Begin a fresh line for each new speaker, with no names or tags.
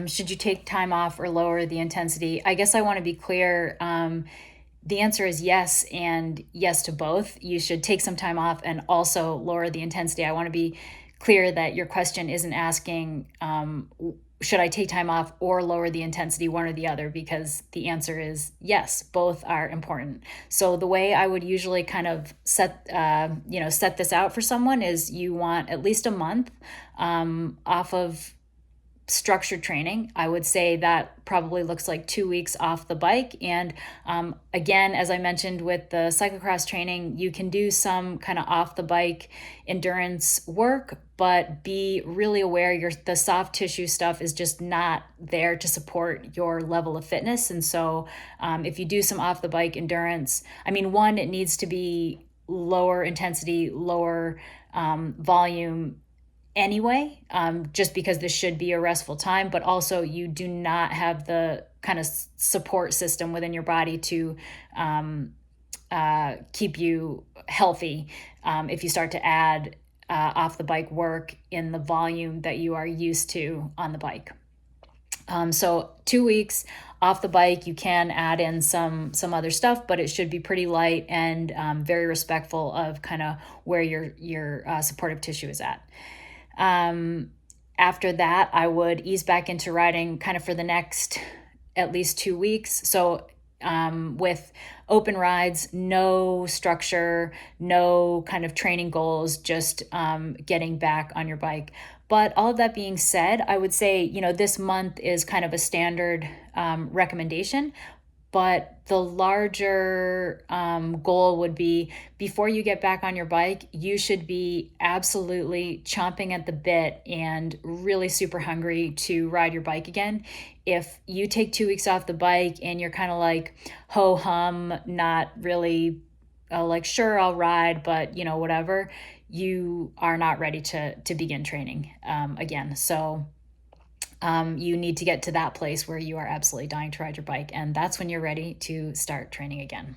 Should you take time off or lower the intensity? I guess I want to be clear. The answer is yes, and yes to both. You should take some time off and also lower the intensity. I want to be clear that your question isn't asking, should I take time off or lower the intensity, one or the other, because the answer is yes, both are important. So the way I would usually kind of set this out for someone is you want at least a month off of structured training. I would say that probably looks like 2 weeks off the bike. And again, as I mentioned with the cyclocross training, you can do some kind of off the bike endurance work, but be really aware the soft tissue stuff is just not there to support your level of fitness. And so if you do some off the bike endurance, I mean, one, it needs to be lower intensity, lower volume anyway, just because this should be a restful time, but also you do not have the kind of support system within your body to keep you healthy if you start to add off the bike work in the volume that you are used to on the bike. So 2 weeks off the bike, you can add in some other stuff, but it should be pretty light and very respectful of kind of where your supportive tissue is at. After that, I would ease back into riding kind of for the next at least 2 weeks. So with open rides, no structure, no kind of training goals, just getting back on your bike. But all of that being said, I would say, this month is kind of a standard recommendation. But the larger goal would be before you get back on your bike, you should be absolutely chomping at the bit and really super hungry to ride your bike again. If you take 2 weeks off the bike and you're kind of like ho hum, not really like, sure, I'll ride, but whatever, you are not ready to begin training again. So you need to get to that place where you are absolutely dying to ride your bike. And that's when you're ready to start training again.